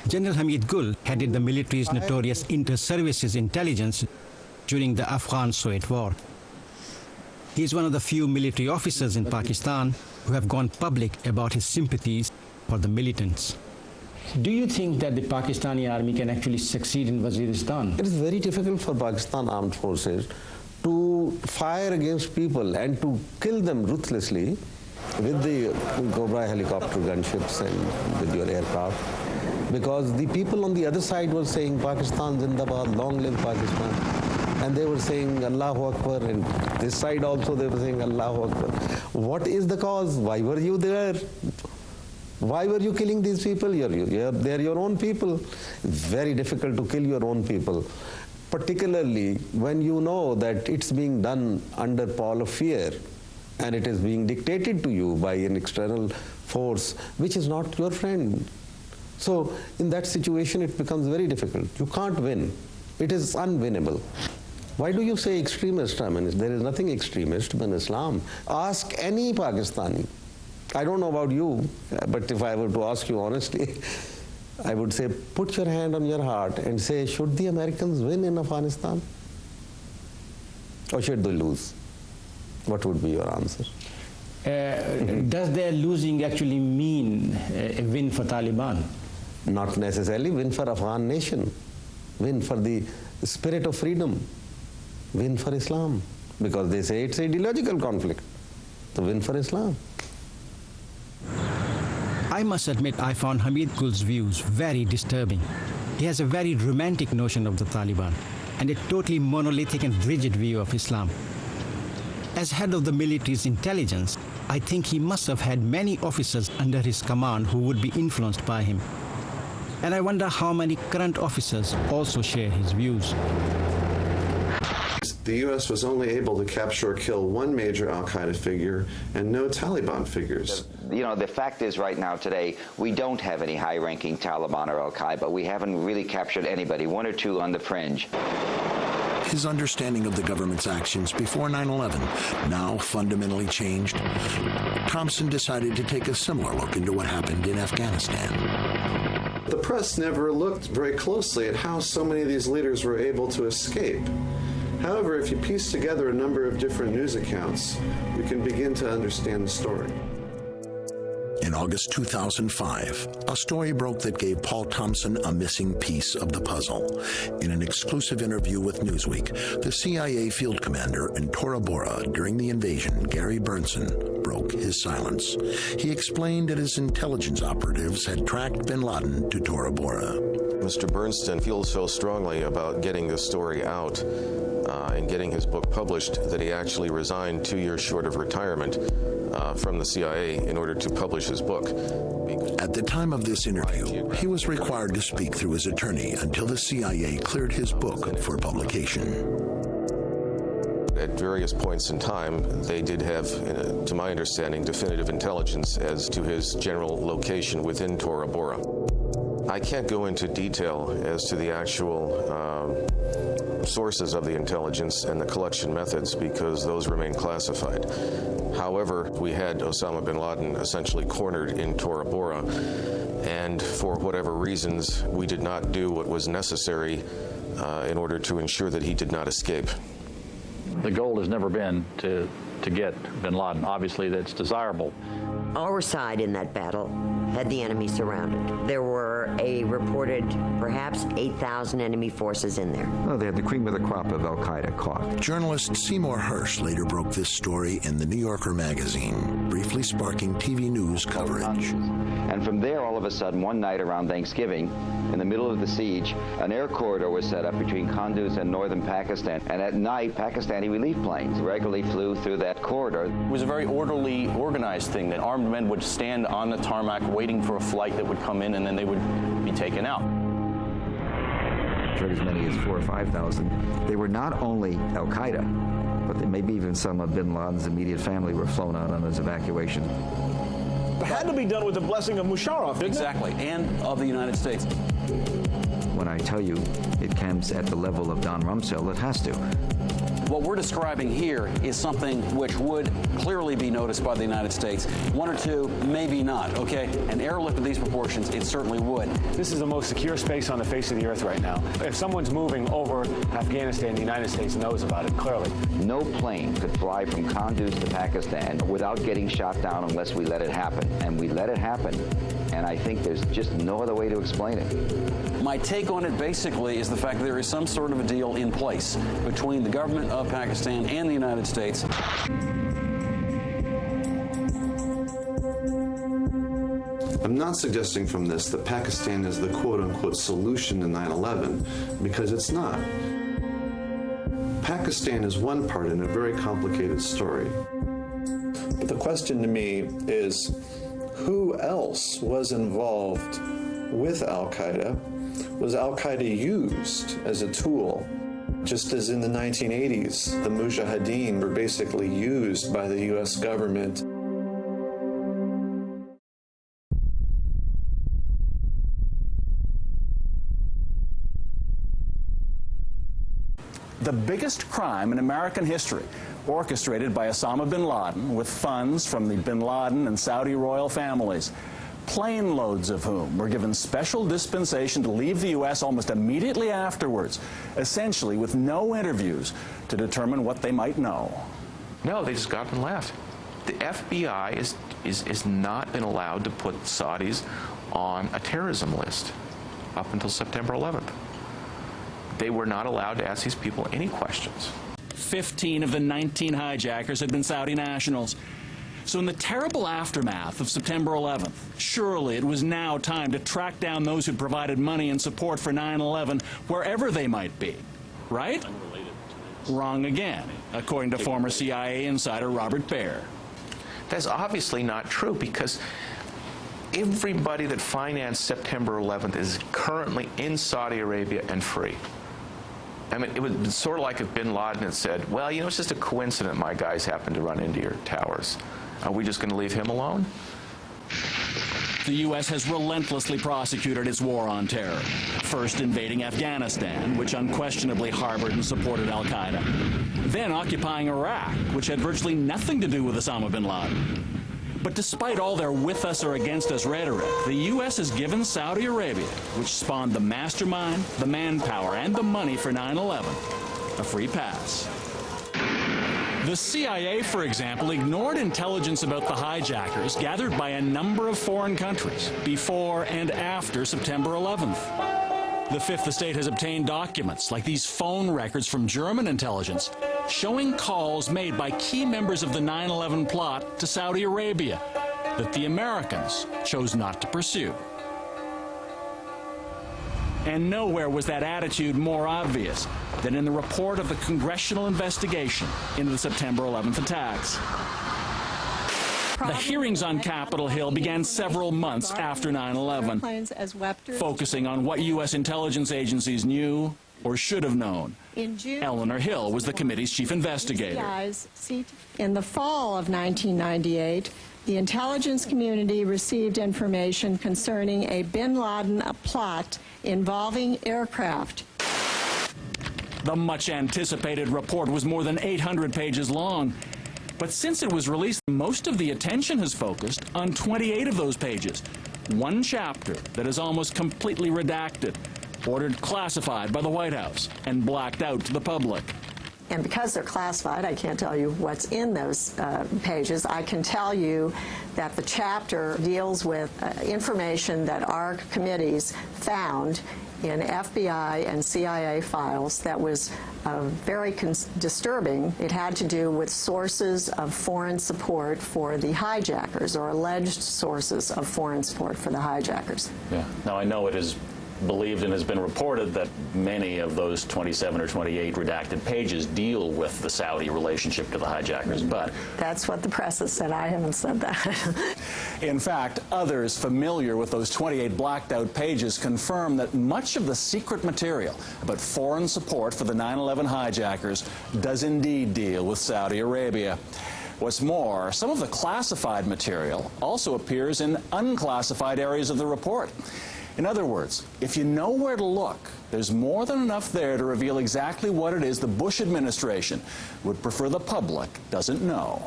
General Hamid headed the military's notorious inter-services intelligence during the Afghan-Soviet War. He is one of the few military officers in Pakistan who have gone public about his sympathies for the militants. Do you think that the Pakistani army can actually succeed in Waziristan? It is very difficult for Pakistan armed forces to fire against people and to kill them ruthlessly with the Cobra helicopter gunships and with your aircraft, because the people on the other side were saying Pakistan Zindabad, long live Pakistan. And they were saying Allahu Akbar, and this side also they were saying Allahu Akbar. What is the cause? Why were you there? Why were you killing these people? They're your own people. It's very difficult to kill your own people, particularly when you know that it's being done under pall of fear and it is being dictated to you by an external force which is not your friend. So in that situation it becomes very difficult. You can't win. It is unwinnable. Why do you say extremist? I mean, there is nothing extremist in Islam. Ask any Pakistani. I don't know about you, but if I were to ask you honestly, I would say, put your hand on your heart and say, should the Americans win in Afghanistan? Or should they lose? What would be your answer? Does their losing actually mean a win for Taliban? Not necessarily. Win for Afghan nation. Win for the spirit of freedom. Win for Islam. Because they say it's an ideological conflict. So win for Islam. I must admit I found Hamid Gul's views very disturbing. He has a very romantic notion of the Taliban and a totally monolithic and rigid view of Islam. As head of the military's intelligence, I think he must have had many officers under his command who would be influenced by him. And I wonder how many current officers also share his views. The U.S. was only able to capture or kill one major al-Qaeda figure and no Taliban figures. You know, the fact is right now today, we don't have any high-ranking Taliban or al-Qaeda. We haven't really captured anybody, one or two on the fringe. His understanding of the government's actions before 9/11 now fundamentally changed. Thompson decided to take a similar look into what happened in Afghanistan. The press never looked very closely at how so many of these leaders were able to escape. However, if you piece together a number of different news accounts, we can begin to understand the story. In August 2005, a story broke that gave Paul Thompson a missing piece of the puzzle. In an exclusive interview with Newsweek, the CIA field commander in Tora Bora during the invasion, Gary Bernson, broke his silence. He explained that his intelligence operatives had tracked bin Laden to Tora Bora. Mr. Bernstein feels so strongly about getting this story out and getting his book published that he actually resigned 2 years short of retirement from the CIA in order to publish his book. At the time of this interview, he was required to speak through his attorney until the CIA cleared his book for publication. At various points in time, they did have, to my understanding, definitive intelligence as to his general location within Tora Bora. I can't go into detail as to the actual sources of the intelligence and the collection methods because those remain classified. However, we had Osama bin Laden essentially cornered in Tora Bora, and for whatever reasons, we did not do what was necessary in order to ensure that he did not escape. The goal has never been to get bin Laden. Obviously, that's desirable. Our side in that battle had the enemy surrounded. There were a reported perhaps 8,000 enemy forces in there. Oh, they had the cream of the crop of al-Qaeda caught. Journalist Seymour Hersh later broke this story in the New Yorker magazine, briefly sparking TV news coverage. And from there, all of a sudden, one night around Thanksgiving, in the middle of the siege, an air corridor was set up between Kunduz and northern Pakistan. And at night, Pakistani relief planes regularly flew through that corridor. It was a very orderly, organized thing that armed men would stand on the tarmac waiting for a flight that would come in, and then they would be taken out. As many as 4,000 or 5,000. They were not only al-Qaeda, but maybe even some of bin Laden's immediate family were flown out on those evacuations. It had to be done with the blessing of Musharraf, didn't Exactly, and of the United States. When I tell you it comes at the level of Don Rumsfeld, it has to. What we're describing here is something which would clearly be noticed by the United States. One or two, maybe not, okay? An airlift of these proportions, it certainly would. This is the most secure space on the face of the earth right now. If someone's moving over Afghanistan, the United States knows about it, clearly. No plane could fly from Kunduz to Pakistan without getting shot down unless we let it happen. And we let it happen. And I think there's just no other way to explain it. My take on it basically is the fact that there is some sort of a deal in place between the government of Pakistan and the United States. I'm not suggesting from this that Pakistan is the quote-unquote solution to 9/11, because it's not. Pakistan is one part in a very complicated story. But the question to me is, who else was involved with al-Qaeda? Was al-Qaeda used as a tool? Just as in the 1980s, the Mujahedin were basically used by the U.S. government. The biggest crime in American history, orchestrated by Osama bin Laden with funds from the bin Laden and Saudi royal families, plane loads of whom were given special dispensation to leave the U.S. almost immediately afterwards, essentially with no interviews to determine what they might know. No, they just got up and left. The FBI is not been allowed to put Saudis on a terrorism list up until September 11th. They were not allowed to ask these people any questions. 15 of the 19 hijackers had been Saudi nationals. So in the terrible aftermath of September 11th, surely it was now time to track down those who provided money and support for 9/11 wherever they might be, right? Wrong again, according to former CIA insider Robert Baer. That's obviously not true, because everybody that financed September 11th is currently in Saudi Arabia and free. I mean, it was sort of like if bin Laden had said, well, you know, it's just a coincidence my guys happened to run into your towers. Are we just going to leave him alone? The U.S. has relentlessly prosecuted its war on terror, first invading Afghanistan, which unquestionably harbored and supported al-Qaeda, then occupying Iraq, which had virtually nothing to do with Osama bin Laden. But despite all their with us or against us rhetoric, the U.S. has given Saudi Arabia, which spawned the mastermind, the manpower, and the money for 9/11, a free pass. The CIA, for example, ignored intelligence about the hijackers gathered by a number of foreign countries before and after September 11th. The Fifth Estate has obtained documents like these phone records from German intelligence showing calls made by key members of the 9/11 plot to Saudi Arabia that the Americans chose not to pursue. And nowhere was that attitude more obvious than in the report of the congressional investigation into the September 11th attacks. The hearings on Capitol Hill began several months after 9/11, focusing on what U.S. intelligence agencies knew or should have known. Eleanor Hill was the committee's chief investigator. In the fall of 1998, the intelligence community received information concerning a bin Laden plot involving aircraft. The much-anticipated report was more than 800 pages long. But since it was released, most of the attention has focused on 28 of those pages. One chapter that is almost completely redacted, ordered classified by the White House, and blacked out to the public. And because they're classified, I can't tell you what's in those pages. I can tell you that the chapter deals with information that our committees found in FBI and CIA files that was very disturbing. It had to do with sources of foreign support for the hijackers, or alleged sources of foreign support for the hijackers. Yeah. Now, I know it is believed and has been reported that many of those 27 or 28 redacted pages deal with the Saudi relationship to the hijackers, but... That's what the press has said. I haven't said that. In fact, others familiar with those 28 blacked-out pages confirm that much of the secret material about foreign support for the 9/11 hijackers does indeed deal with Saudi Arabia. What's more, some of the classified material also appears in unclassified areas of the report. In other words, if you know where to look, there's more than enough there to reveal exactly what it is the Bush administration would prefer the public doesn't know.